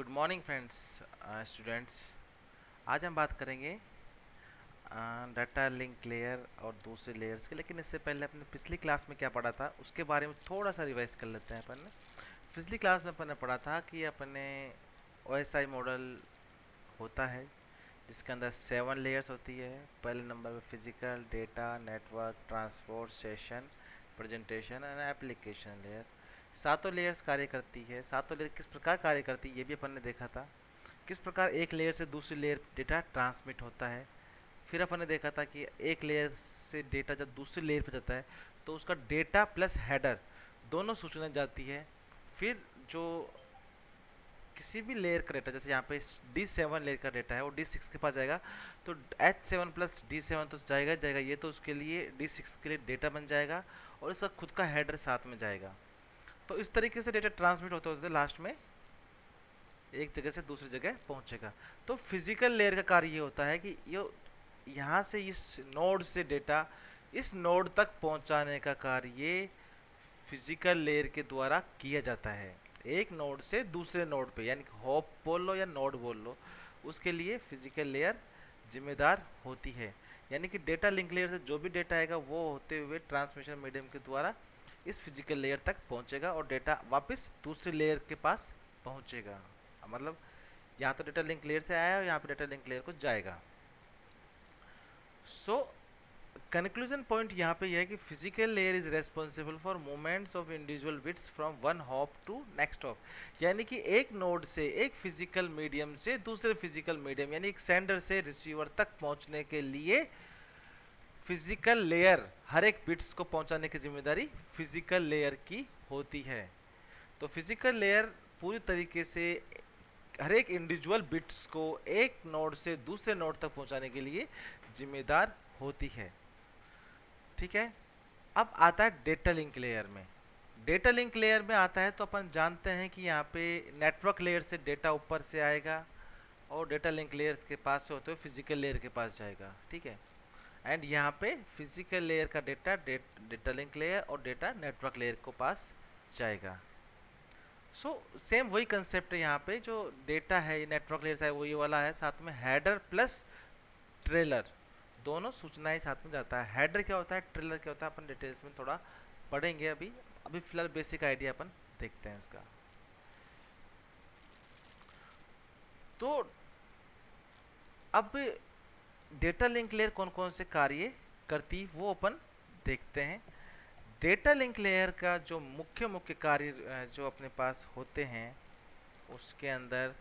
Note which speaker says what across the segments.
Speaker 1: Good morning friends, students. आज हम बात करेंगे डाटा लिंक लेयर और दूसरे लेयर्स के। लेकिन इससे पहले अपने पिछली क्लास में क्या पढ़ा था उसके बारे में थोड़ा सा रिवाइज कर लेते हैं। अपन ने पिछली क्लास में अपन ने पढ़ा था कि अपने OSI मॉडल होता है जिसके अंदर 7 लेयर्स होती है। पहले नंबर पे physical, data, network, transport, session, presentation and application layer. सातों लेयर्स कार्य करती है। सातों लेयर किस प्रकार कार्य करती है ये भी अपन ने देखा था। किस प्रकार एक लेयर से दूसरी लेयर डेटा ट्रांसमिट होता है। फिर अपन ने देखा था कि एक लेयर से डेटा जब दूसरी लेयर पर जाता है तो उसका डेटा प्लस हेडर दोनों सूचना जाती है। फिर जो किसी भी लेयर का डेटा, जैसे यहाँ पे D7 लेयर का डेटा है वो D6 के पास जाएगा, तो H7 प्लस D7 तो जाएगा जाएगा, ये तो उसके लिए D6 के लिए डेटा बन जाएगा और इसका खुद का हेडर साथ में जाएगा। तो इस तरीके से डेटा ट्रांसमिट होते होते लास्ट में एक जगह से दूसरी जगह पहुंचेगा। तो फिजिकल लेयर का कार्य ये होता है कि ये यहाँ से इस नोड से डेटा इस नोड तक पहुंचाने का कार्य फिजिकल लेयर के द्वारा किया जाता है। एक नोड से दूसरे नोड पे, यानी कि हॉप बोल लो या नोड बोल लो, उसके लिए फिजिकल लेयर जिम्मेदार होती है। यानी कि डेटा लिंक लेयर से जो भी डेटा आएगा वो होते हुए ट्रांसमिशन मीडियम के द्वारा इस फिजिकल लेयर तक पहुंचेगा और डेटा वापस दूसरी लेयर के पास पहुंचेगा। मतलब यहाँ तो डेटा लिंक लेयर से आया और यहाँ पे डेटा लिंक लेयर को जाएगा। सो कंक्लूजन पॉइंट यहाँ पे यह है कि physical layer is responsible for movements of individual bits from one hop to next hop. यानी कि एक नोड से एक फिजिकल मीडियम से दूसरे फिजिकल मीडियम, यानी एक सेंडर से रिसीवर तक पहुंचने के लिए फिजिकल लेयर हर एक बिट्स को पहुंचाने की जिम्मेदारी फिजिकल लेयर की होती है। तो फिजिकल लेयर पूरी तरीके से हर एक इंडिविजुअल बिट्स को एक नोड से दूसरे नोड तक पहुंचाने के लिए जिम्मेदार होती है। ठीक है। अब आता है डेटा लिंक लेयर में। डेटा लिंक लेयर में आता है तो अपन जानते हैं कि यहाँ पे नेटवर्क लेयर से डेटा ऊपर से आएगा और डेटा लिंक लेयर्स के पास से होते हुए फिजिकल लेयर के पास जाएगा। ठीक है। एंड यहाँ पे फिजिकल लेयर का डेटा डेटा लिंक लेयर और डेटा नेटवर्क लेयर को पास जाएगा। सो सेम वही कंसेप्ट है। यहाँ पे जो डेटा है ये नेटवर्क लेयर है वो ये वाला है, साथ में हेडर प्लस ट्रेलर दोनों सूचनाएं साथ में जाता है। हेडर क्या होता है, ट्रेलर क्या होता है, अपन डिटेल्स में थोड़ा पढ़ेंगे। अभी अभी फिलहाल बेसिक आइडिया अपन देखते हैं इसका। तो अब डेटा लिंक लेयर कौन कौन से कार्य करती वो अपन देखते हैं। डेटा लिंक लेयर का जो मुख्य मुख्य कार्य जो अपने पास होते हैं उसके अंदर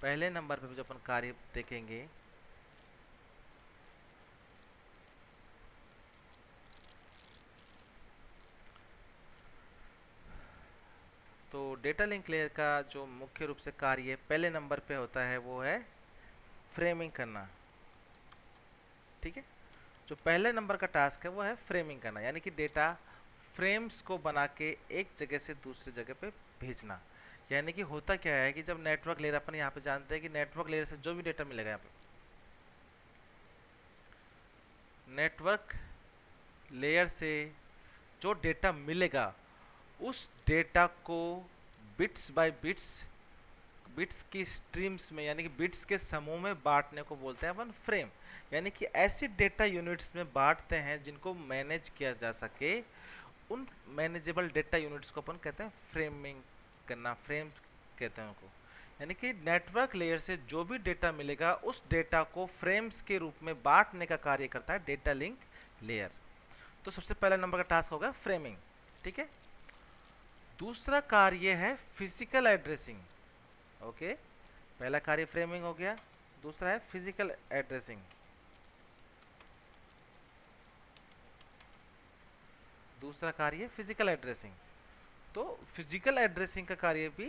Speaker 1: पहले नंबर पे जो अपन कार्य देखेंगे तो डेटा लिंक लेयर का जो मुख्य रूप से कार्य पहले नंबर पे होता है वो है फ्रेमिंग करना। ठीक है। जो पहले नंबर का टास्क है वो है फ्रेमिंग करना, यानी कि डेटा फ्रेम्स को बना के एक जगह से दूसरी जगह पे भेजना। यानी कि होता क्या है कि जब नेटवर्क लेयर, अपन यहाँ पे जानते हैं कि नेटवर्क लेयर से जो भी डेटा मिलेगा यहाँ पे, नेटवर्क लेयर से जो डेटा मिलेगा उस डेटा को बिट्स बाय बिट्स, बिट्स की स्ट्रीम्स में, यानी कि बिट्स के समूह में बांटने को बोलते हैं अपन फ्रेम। यानी कि ऐसे डेटा यूनिट्स में बांटते हैं जिनको मैनेज किया जा सके। उन मैनेजेबल डेटा यूनिट्स को अपन कहते हैं फ्रेमिंग करना, फ्रेम कहते हैं उनको। यानी कि नेटवर्क लेयर से जो भी डेटा मिलेगा उस डेटा को फ्रेम्स के रूप में बांटने का कार्य करता है डेटा लिंक लेयर। तो सबसे पहला नंबर का टास्क होगा फ्रेमिंग। ठीक है। दूसरा कार्य है फिजिकल एड्रेसिंग। ओके। पहला कार्य फ्रेमिंग हो गया, दूसरा है फिजिकल एड्रेसिंग। दूसरा कार्य फिजिकल एड्रेसिंग। तो फिजिकल एड्रेसिंग का कार्य भी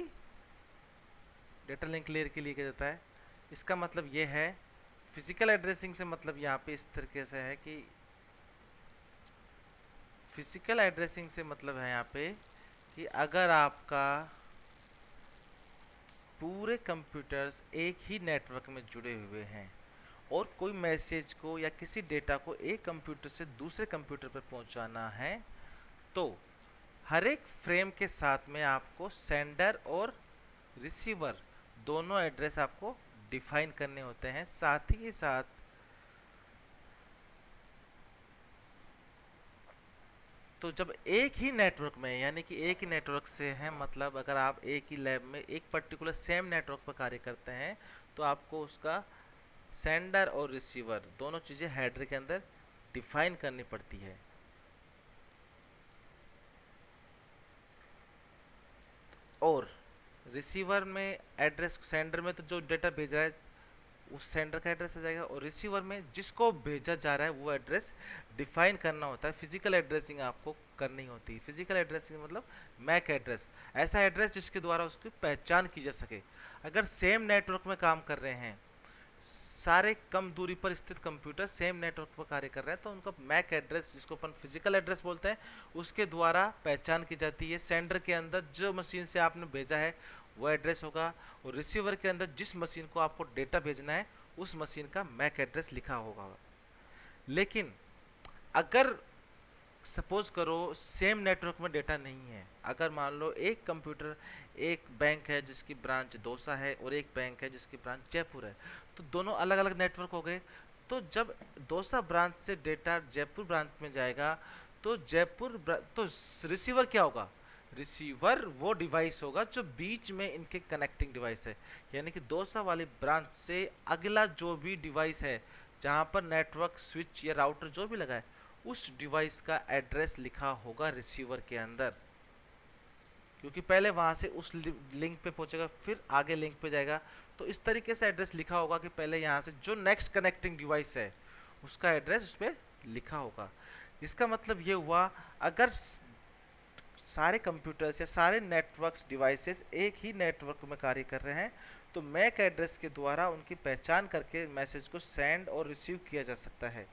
Speaker 1: डेटा लिंक लेयर के लिए किया जाता है। इसका मतलब ये है, फिजिकल एड्रेसिंग से मतलब यहाँ पे इस तरीके से है कि फिजिकल एड्रेसिंग से मतलब है यहाँ पे कि अगर आपका पूरे कंप्यूटर्स एक ही नेटवर्क में जुड़े हुए हैं और कोई मैसेज को या किसी डेटा को एक कंप्यूटर से दूसरे कंप्यूटर पर पहुंचाना है तो हर एक फ्रेम के साथ में आपको सेंडर और रिसीवर दोनों एड्रेस आपको डिफाइन करने होते हैं। साथ ही साथ तो जब एक ही नेटवर्क में, यानी कि एक ही नेटवर्क से है, मतलब अगर आप एक ही लैब में एक पर्टिकुलर सेम नेटवर्क पर कार्य करते हैं तो आपको उसका सेंडर और रिसीवर दोनों चीज़ें हेडर के अंदर डिफाइन करनी पड़ती है। और रिसीवर में एड्रेस, सेंडर में तो जो डेटा भेज रहा है उस सेंडर का एड्रेस आ जाएगा, और रिसीवर में जिसको भेजा जा रहा है वो एड्रेस डिफाइन करना होता है। फिजिकल एड्रेसिंग आपको करनी होती है। फिजिकल एड्रेसिंग मतलब मैक एड्रेस, ऐसा एड्रेस जिसके द्वारा उसकी पहचान की जा सके। अगर सेम नेटवर्क में काम कर रहे हैं, सारे कम दूरी पर स्थित कंप्यूटर सेम नेटवर्क पर कार्य कर रहे हैं, तो उनका मैक एड्रेस, जिसको अपन फिजिकल एड्रेस बोलते हैं, उसके द्वारा पहचान की जाती है। सेंडर के अंदर जो मशीन से आपने भेजा है वो एड्रेस होगा, और रिसीवर के अंदर जिस मशीन को आपको डेटा भेजना है उस मशीन का मैक एड्रेस लिखा होगा। लेकिन अगर सपोज करो सेम नेटवर्क में डेटा नहीं है, अगर मान लो एक कंप्यूटर, एक बैंक है जिसकी ब्रांच दौसा है और एक बैंक है जिसकी ब्रांच जयपुर है, तो दोनों अलग अलग नेटवर्क हो गए। तो जब दौसा ब्रांच से डेटा जयपुर ब्रांच में जाएगा तो तो रिसीवर क्या होगा? रिसीवर वो डिवाइस होगा जो बीच में इनके कनेक्टिंग डिवाइस है, यानी कि दौसा वाली ब्रांच से अगला जो भी डिवाइस है जहां पर नेटवर्क स्विच या राउटर जो भी लगा है, उस डिवाइस का एड्रेस लिखा होगा रिसीवर के अंदर, क्योंकि पहले वहां से उस लिंक पे पहुंचेगा फिर आगे लिंक पे जाएगा। तो इस तरीके से एड्रेस लिखा होगा कि पहले यहाँ से जो नेक्स्ट कनेक्टिंग डिवाइस है उसका एड्रेस उस पर लिखा होगा। इसका मतलब ये हुआ, अगर सारे कंप्यूटर्स या सारे नेटवर्क्स डिवाइसेस एक ही नेटवर्क में कार्य कर रहे हैं तो मैक एड्रेस के द्वारा उनकी पहचान करके मैसेज को सेंड और रिसीव किया जा सकता है।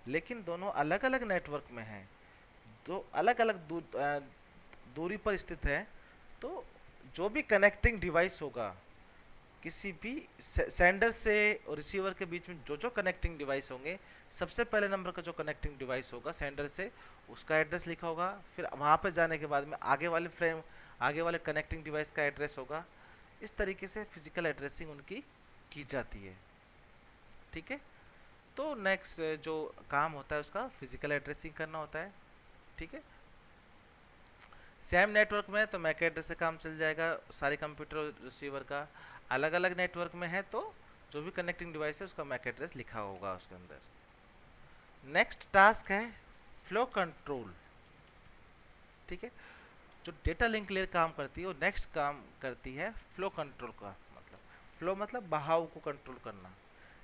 Speaker 1: लेकिन दोनों अलग अलग नेटवर्क में हैं, दो अलग अलग दूरी पर स्थित है, तो जो भी कनेक्टिंग डिवाइस होगा, किसी भी सेंडर से और रिसीवर के बीच में जो जो कनेक्टिंग डिवाइस होंगे, सबसे पहले नंबर का जो कनेक्टिंग डिवाइस होगा सेंडर से, उसका एड्रेस लिखा होगा। फिर वहां पर जाने के बाद में आगे वाले कनेक्टिंग डिवाइस का एड्रेस होगा। इस तरीके से फिजिकल एड्रेसिंग उनकी की जाती है। ठीक है, तो नेक्स्ट जो काम होता है उसका फिजिकल एड्रेसिंग करना होता है। ठीक है, सेम नेटवर्क में तो मैक एड्रेस से काम चल जाएगा सारे कंप्यूटर और रिसीवर का। अलग अलग नेटवर्क में है तो जो भी कनेक्टिंग डिवाइस है उसका मैक एड्रेस लिखा होगा उसके अंदर। नेक्स्ट टास्क है फ्लो कंट्रोल। ठीक है, जो डेटा लिंक लेयर काम करती है वो नेक्स्ट काम करती है फ्लो कंट्रोल का। मतलब फ्लो मतलब बहाव को कंट्रोल करना।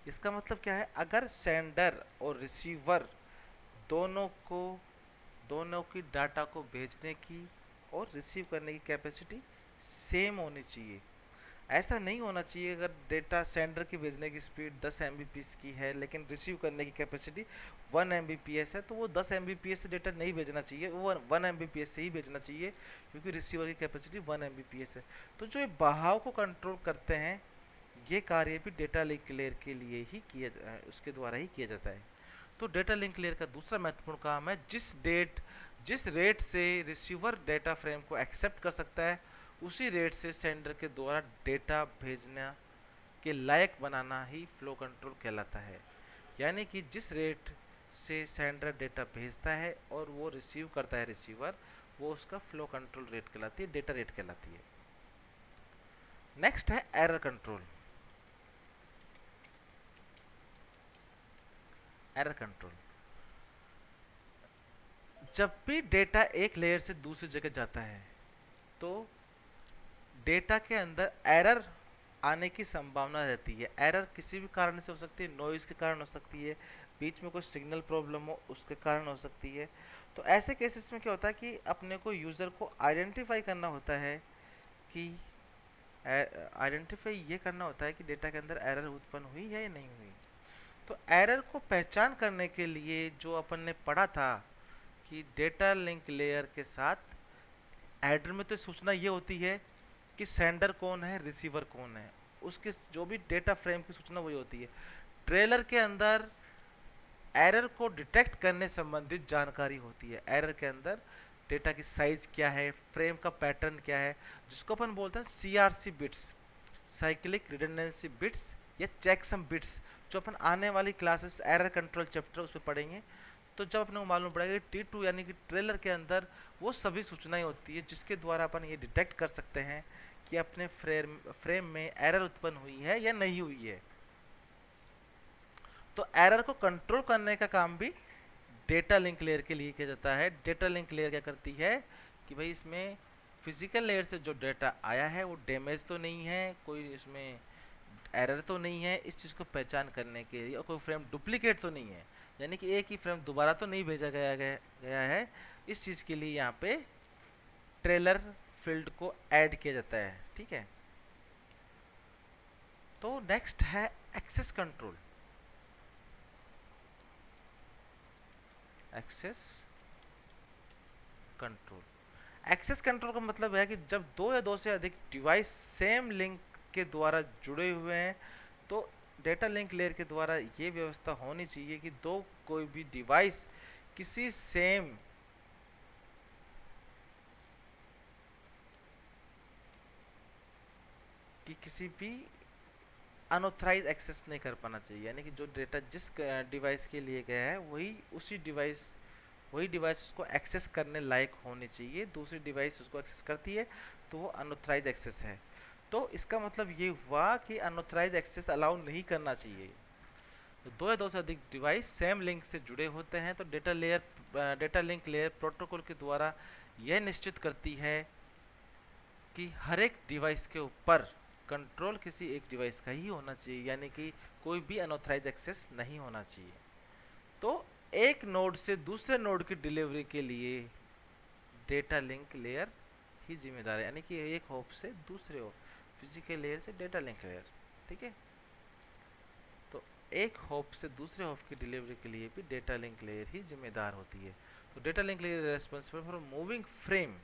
Speaker 1: इसका मतलब क्या है, अगर सेंडर और रिसीवर दोनों को दोनों की डाटा को भेजने की और रिसीव करने की कैपेसिटी सेम होनी चाहिए। ऐसा नहीं होना चाहिए अगर डेटा सेंडर की भेजने की स्पीड 10 एमबीपीएस की है लेकिन रिसीव करने की कैपेसिटी 1 एमबीपीएस है, तो वो 10 एमबीपीएस से डेटा नहीं भेजना चाहिए, वो 1 एमबीपीएस से ही भेजना चाहिए, क्योंकि रिसीवर की कैपेसिटी 1 एमबीपीएस है। तो जो ये बहाव को कंट्रोल करते हैं ये कार्य भी डेटा लिंक लेयर के लिए ही उसके द्वारा ही किया जाता है। तो डेटा लिंक लेयर का दूसरा महत्वपूर्ण काम है, जिस रेट से रिसीवर डेटा फ्रेम को एक्सेप्ट कर सकता है उसी रेट से सेंडर के द्वारा डेटा भेजना के लायक बनाना ही फ्लो कंट्रोल कहलाता है। यानी कि जिस रेट से सेंडर डेटा भेजता है और वो रिसीव करता है रिसीवर, वो उसका फ्लो कंट्रोल रेट कहलाती है, डेटा रेट कहलाती है। नेक्स्ट है एरर कंट्रोल। एरर कंट्रोल, जब भी डेटा एक लेयर से दूसरी जगह जाता है तो डेटा के अंदर एरर आने की संभावना रहती है। एरर किसी भी कारण से हो सकती है, नॉइज़ के कारण हो सकती है, बीच में कोई सिग्नल प्रॉब्लम हो उसके कारण हो सकती है। तो ऐसे केसेस में क्या होता है कि अपने को यूज़र को आइडेंटिफाई करना होता है कि आइडेंटिफाई ये करना होता है कि डेटा के अंदर एरर उत्पन्न हुई है या नहीं हुई। तो एरर को पहचान करने के लिए जो अपन ने पढ़ा था कि डेटा लिंक लेयर के साथ एडर में तो सूचना ये होती है कि सेंडर कौन है रिसीवर कौन है, उसके जो भी डेटा फ्रेम की सूचना वही होती है। ट्रेलर के अंदर एरर को डिटेक्ट करने संबंधित जानकारी होती है। एरर के अंदर डेटा की साइज क्या है, फ्रेम का पैटर्न क्या है, जिसको अपन बोलते हैं CRC bits. Cyclic redundancy bits या चेकसम बिट्स, जो अपन आने वाली क्लासेस एरर कंट्रोल चैप्टर उसमें पढ़ेंगे। तो जब अपने को मालूम पड़ेगा कि T2 यानी कि ट्रेलर के अंदर वो सभी सूचनाएं होती है जिसके द्वारा अपन ये डिटेक्ट कर सकते हैं कि अपने फ्रेम में एरर उत्पन्न हुई है या नहीं हुई है। तो एरर को कंट्रोल करने का काम भी डेटा लिंक लेयर के लिए किया जाता है। डेटा लिंक लेयर क्या करती है कि भाई इसमें फिजिकल लेयर से जो डेटा आया है वो डैमेज तो नहीं है, कोई इसमें एरर तो नहीं है, इस चीज़ को पहचान करने के लिए, और कोई फ्रेम डुप्लीकेट तो नहीं है, यानी कि एक ही फ्रेम दोबारा तो नहीं भेजा गया है। इस चीज़ के लिए यहाँ पे ट्रेलर फील्ड को ऐड किया जाता है। ठीक है, तो नेक्स्ट है access control. Access control, access control का मतलब है कि जब दो या दो से अधिक डिवाइस सेम लिंक के द्वारा जुड़े हुए हैं तो डेटा लिंक लेयर के द्वारा ये व्यवस्था होनी चाहिए कि दो कोई भी डिवाइस किसी सेम की किसी भी अनऑथराइज एक्सेस नहीं कर पाना चाहिए, यानी कि जो डेटा जिस डिवाइस के लिए गया है वही डिवाइस उसको एक्सेस करने लायक होनी चाहिए। दूसरी डिवाइस उसको एक्सेस करती है तो वो अनऑथराइज एक्सेस है। तो इसका मतलब ये हुआ कि अनऑथराइज एक्सेस अलाउ नहीं करना चाहिए। तो दो या दो से अधिक डिवाइस सेम लिंक से जुड़े होते हैं तो डेटा लिंक लेयर प्रोटोकॉल के द्वारा यह निश्चित करती है कि हर एक डिवाइस के ऊपर कंट्रोल किसी एक डिवाइस का ही होना चाहिए, यानी कि कोई भी अनऑथराइज एक्सेस नहीं होना चाहिए। तो एक नोड से दूसरे नोड की डिलीवरी के लिए डेटा लिंक लेयर ही जिम्मेदार है, यानी कि एक होप से दूसरे होप, फिजिकल लेयर से डेटा लिंक लेयर। ठीक है, तो एक होप से दूसरे होप की डिलीवरी के लिए भी डेटा लिंक लेयर ही जिम्मेदार होती है। तो data link layer responsible for moving frame,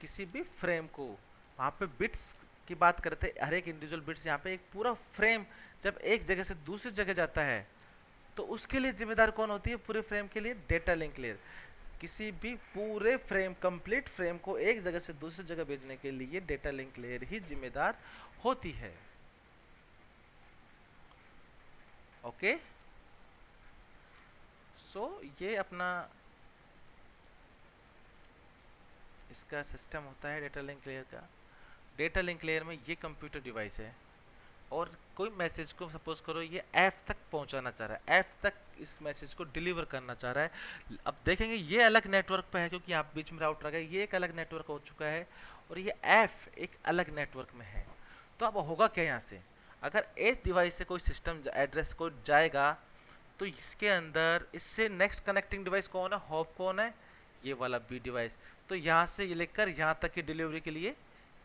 Speaker 1: किसी भी फ्रेम को, वहाँ पे बिट्स की बात करते हैं, हर एक इंडिविजुअल बिट्स, यहाँ पे एक पूरा फ्रेम जब एक जगह से दूसरी जगह जाता है तो उसके लिए जिम्मेदार कौन होती है पूरे फ्रेम के लिए? Data link layer. किसी भी पूरे फ्रेम, कंप्लीट फ्रेम को एक जगह से दूसरी जगह भेजने के लिए डेटा लिंक लेयर ही जिम्मेदार होती है। ओके, सो ये अपना इसका सिस्टम होता है डेटा लिंक लेयर का। डेटा लिंक लेयर में ये कंप्यूटर डिवाइस है और कोई मैसेज को सपोज करो ये एफ तक पहुंचाना चाह रहा है, एफ तक इस मैसेज को डिलीवर करना चाह रहा है। अब देखेंगे ये अलग नेटवर्क पे है क्योंकि आप बीच में राउटर आ गए, ये एक अलग नेटवर्क हो चुका है और ये एफ एक अलग नेटवर्क में है। तो अब होगा क्या यहाँ से, अगर इस डिवाइस से कोई सिस्टम एड्रेस को जाएगा तो इसके अंदर इससे नेक्स्ट कनेक्टिंग डिवाइस कौन है, हॉप कौन है, ये वाला बी डिवाइस। तो यहाँ से ये लेकर यहाँ तक की डिलीवरी के लिए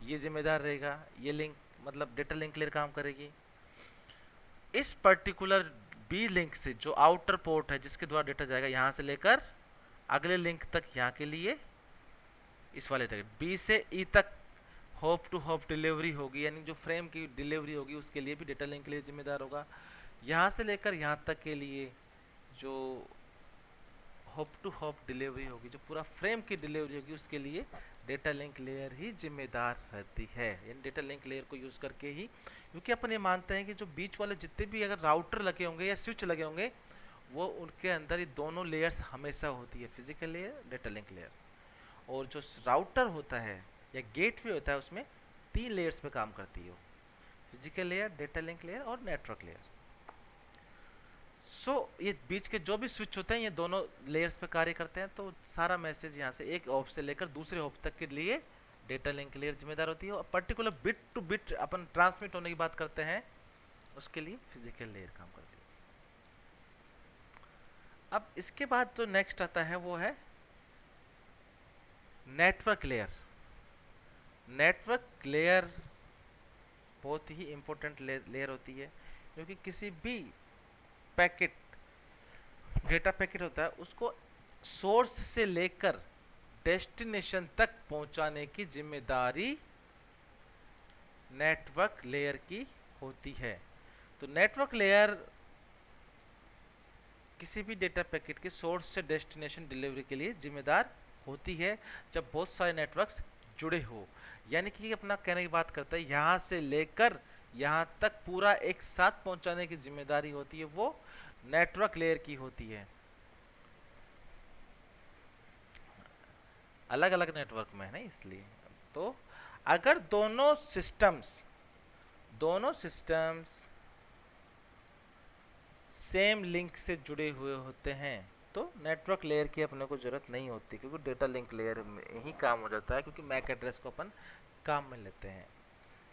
Speaker 1: ये जिम्मेदार रहेगा, ये लिंक मतलब डेटा लिंक लेयर काम करेगी। इस पर्टिकुलर बी लिंक से जो आउटर पोर्ट है जिसके द्वारा डेटा जाएगा यहाँ से लेकर अगले लिंक तक, यहाँ के लिए इस वाले तक बी से ई तक होप टू होप डिलीवरी होगी, यानी जो फ्रेम की डिलीवरी होगी उसके लिए भी डेटा लिंक लेयर जिम्मेदार होगा। यहाँ से लेकर यहाँ तक के लिए जो होप टू होप डिलीवरी होगी, जो पूरा फ्रेम की डिलीवरी होगी, उसके लिए डेटा लिंक लेयर ही जिम्मेदार रहती है। यानी डेटा लिंक लेयर को यूज करके ही, क्योंकि अपन ये मानते हैं कि जो बीच वाले जितने भी अगर राउटर लगे होंगे या स्विच लगे होंगे वो उनके अंदर ये दोनों लेयर्स हमेशा होती है, physical layer, data link layer. और जो राउटर होता है या गेटवे होता है उसमें 3 लेयर्स पे काम करती है वो, physical layer, data link layer और नेटवर्क लेयर। ये बीच के जो भी स्विच होते हैं ये दोनों लेयर्स पे कार्य करते हैं। तो सारा मैसेज यहाँ से एक हॉप से लेकर दूसरे हॉप तक के लिए डेटा लिंक लेयर जिम्मेदार होती है और पर्टिकुलर बिट टू बिट अपन ट्रांसमिट होने की बात करते हैं उसके लिए फिजिकल लेयर काम करती है। अब इसके बाद जो नेक्स्ट आता है वो है नेटवर्क लेयर। नेटवर्क लेयर बहुत ही इंपॉर्टेंट लेयर होती है क्योंकि किसी भी पैकेट, डेटा पैकेट होता है, उसको सोर्स से लेकर डेस्टिनेशन तक पहुंचाने की जिम्मेदारी नेटवर्क लेयर की होती है। तो नेटवर्क लेयर किसी भी डेटा पैकेट के सोर्स से डेस्टिनेशन डिलीवरी के लिए जिम्मेदार होती है जब बहुत सारे नेटवर्क्स जुड़े हो, यानी कि अपना कहने की बात करता है यहाँ से लेकर यहाँ तक पूरा एक साथ पहुंचाने की जिम्मेदारी होती है वो नेटवर्क लेयर की होती है। अलग अलग नेटवर्क में है ना, इसलिए। तो अगर दोनों सिस्टम्स सेम लिंक से जुड़े हुए होते हैं तो नेटवर्क लेयर की अपने को जरूरत नहीं होती, क्योंकि डेटा लिंक लेयर में ही काम हो जाता है, क्योंकि मैक एड्रेस को अपन काम में लेते हैं।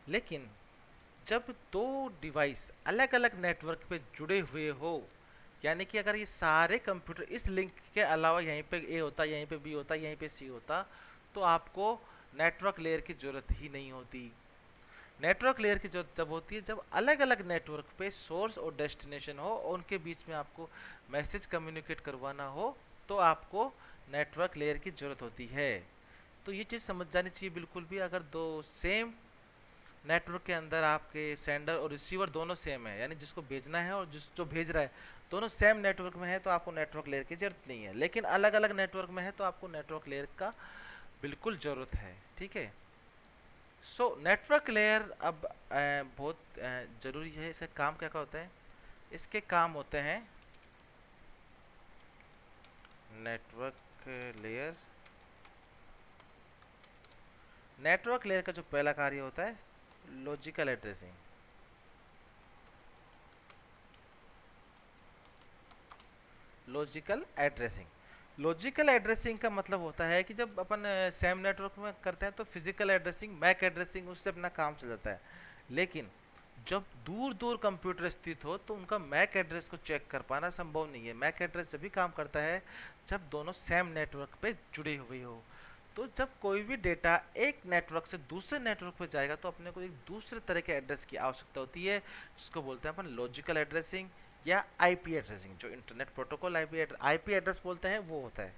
Speaker 1: लेकिन जब दो डिवाइस अलग अलग नेटवर्क पे जुड़े हुए हो, यानी कि अगर ये सारे कंप्यूटर इस लिंक के अलावा यहीं पे ए होता, यहीं पे बी होता, यहीं पे सी होता, तो आपको नेटवर्क लेयर की जरूरत ही नहीं होती। नेटवर्क लेयर की जरूरत जब होती है जब अलग अलग नेटवर्क पे सोर्स और डेस्टिनेशन हो और उनके बीच में आपको मैसेज कम्युनिकेट करवाना हो, तो आपको नेटवर्क लेयर की जरूरत होती है। तो ये चीज़ समझ जानी चाहिए बिल्कुल भी। अगर दो सेम नेटवर्क के अंदर आपके सेंडर और रिसीवर दोनों सेम है, यानी जिसको भेजना है और जिस जो भेज रहा है दोनों सेम नेटवर्क में है, तो आपको नेटवर्क लेयर की जरूरत नहीं है। लेकिन अलग अलग नेटवर्क में है तो आपको नेटवर्क लेयर का बिल्कुल जरूरत है। ठीक है। सो नेटवर्क लेयर अब बहुत जरूरी है। इसका काम क्या क्या होता है? इसके काम होते हैं नेटवर्क लेयर नेटवर्क लेयर का जो पहला कार्य होता है logical addressing. Logical addressing logical addressing का मतलब होता है कि जब अपन सेम नेटवर्क में करते हैं तो फिजिकल एड्रेसिंग मैक एड्रेसिंग उससे अपना काम चल जाता है। लेकिन जब दूर दूर कंप्यूटर स्थित हो तो उनका मैक एड्रेस को चेक कर पाना संभव नहीं है। मैक एड्रेस जब भी काम करता है जब दोनों सेम नेटवर्क पे जुड़े हुए हो। तो जब कोई भी डेटा एक नेटवर्क से दूसरे नेटवर्क पे जाएगा तो अपने को एक दूसरे तरह के एड्रेस की आवश्यकता होती है, जिसको बोलते हैं अपन लॉजिकल एड्रेसिंग या आईपी एड्रेसिंग। जो इंटरनेट प्रोटोकॉल आईपी एड्रेस बोलते हैं वो होता है।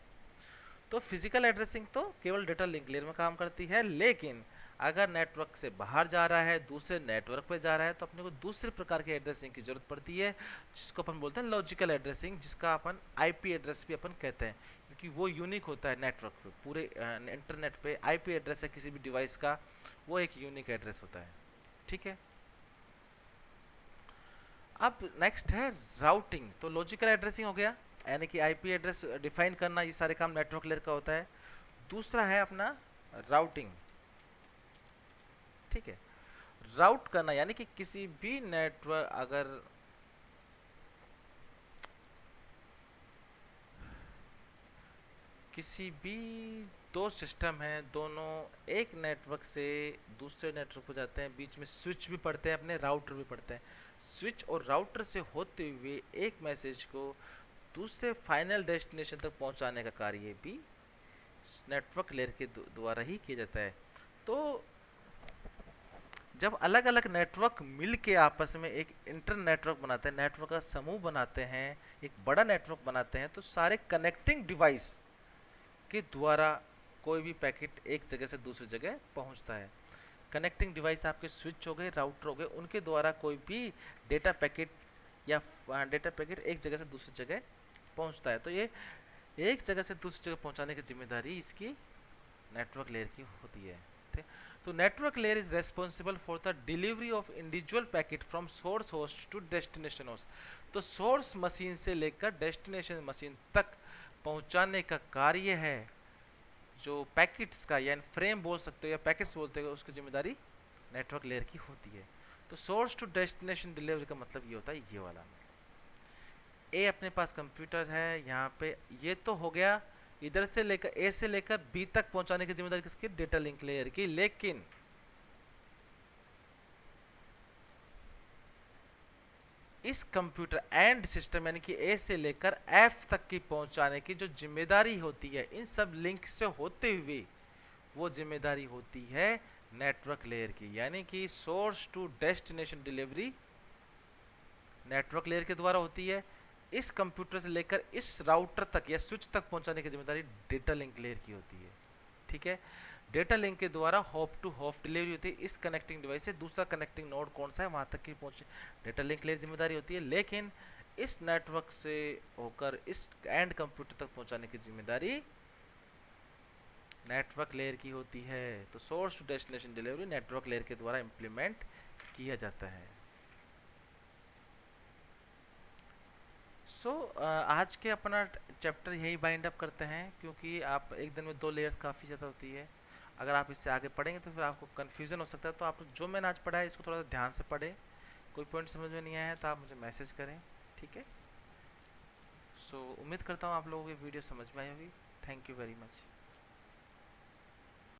Speaker 1: तो फिजिकल एड्रेसिंग तो केवल डेटा लिंक लेयर में काम करती है, लेकिन अगर नेटवर्क से बाहर जा रहा है दूसरे नेटवर्क पे जा रहा है तो अपने को दूसरे प्रकार के एड्रेसिंग की जरूरत पड़ती है, जिसको अपन बोलते हैं लॉजिकल एड्रेसिंग, जिसका अपन आईपी एड्रेस भी अपन कहते हैं, क्योंकि वो यूनिक होता है। नेटवर्क पे पूरे इंटरनेट पे आईपी एड्रेस है किसी भी डिवाइस का, वो एक यूनिक एड्रेस होता है। ठीक है। अब नेक्स्ट है राउटिंग। तो लॉजिकल एड्रेसिंग हो गया, यानी कि आईपी एड्रेस डिफाइन करना, ये सारे काम नेटवर्क लेयर का होता है। दूसरा है अपना राउटिंग। ठीक है। राउट करना यानी कि किसी भी नेटवर्क अगर किसी भी दो सिस्टम हैं, दोनों एक नेटवर्क से दूसरे नेटवर्क पर जाते हैं, बीच में स्विच भी पढ़ते हैं अपने, राउटर भी पढ़ते हैं। स्विच और राउटर से होते हुए एक मैसेज को दूसरे फाइनल डेस्टिनेशन तक पहुंचाने का कार्य भी नेटवर्क लेयर के द्वारा ही किया जाता है। तो जब अलग अलग नेटवर्क मिल के आपस में एक इंटर नेटवर्क बनाते हैं, नेटवर्क का समूह बनाते हैं, एक बड़ा नेटवर्क बनाते हैं, तो सारे कनेक्टिंग डिवाइस के द्वारा कोई भी पैकेट एक जगह से दूसरी जगह पहुंचता है। कनेक्टिंग डिवाइस आपके स्विच हो गए, राउटर हो गए, उनके द्वारा कोई भी डेटा पैकेट या डेटा पैकेट एक जगह से दूसरी जगह पहुंचता है। तो ये एक जगह से दूसरी जगह पहुंचाने की जिम्मेदारी इसकी नेटवर्क लेयर की होती है। ठीक। तो network layer is responsible for the delivery of individual packet from source host to destination host. तो सोर्स मशीन से लेकर डेस्टिनेशन मशीन तक पहुंचाने का कार्य है जो पैकेट्स का, या फ्रेम बोल सकते हो या पैकेट्स बोलते हो, उसकी जिम्मेदारी नेटवर्क लेयर की होती है। तो सोर्स टू डेस्टिनेशन डिलीवरी का मतलब ये होता है, ये वाला। ए अपने पास कंप्यूटर है यहाँ पे, ये तो हो गया इधर से लेकर ए से लेकर बी तक पहुंचाने की जिम्मेदारी किसकी? डेटा लिंक लेयर की। लेकिन इस कंप्यूटर एंड सिस्टम यानी कि ए से लेकर एफ तक की पहुंचाने की जो जिम्मेदारी होती है इन सब लिंक से होते हुए, वो जिम्मेदारी होती है नेटवर्क लेयर की। यानी कि source to destination delivery network layer के द्वारा होती है। इस कंप्यूटर से लेकर इस राउटर तक या स्विच तक पहुंचाने की जिम्मेदारी डेटा लिंक लेयर की होती है। ठीक है। डेटा लिंक के द्वारा हॉप टू हॉप डिलीवरी होती है। इस कनेक्टिंग डिवाइस से दूसरा कनेक्टिंग नोड कौन सा है वहां तक की पहुंचे डेटा लिंक लेयर जिम्मेदारी होती है। लेकिन इस नेटवर्क से होकर इस एंड कंप्यूटर तक पहुंचाने की जिम्मेदारी नेटवर्क लेयर की होती है। तो source to destination delivery network layer के द्वारा इम्प्लीमेंट किया जाता है। आज के अपना चैप्टर यही बाइंड अप करते हैं, क्योंकि आप एक दिन में 2 लेयर्स काफ़ी ज़्यादा होती है। अगर आप इससे आगे पढ़ेंगे तो फिर आपको कन्फ्यूज़न हो सकता है। तो आप जो मैंने आज पढ़ा है इसको थोड़ा सा ध्यान से पढ़ें। कोई पॉइंट समझ में नहीं आया है तो आप मुझे मैसेज करें, ठीक है। उम्मीद करता हूँ आप लोगों को ये वीडियो समझ में आई होगी। Thank you very much.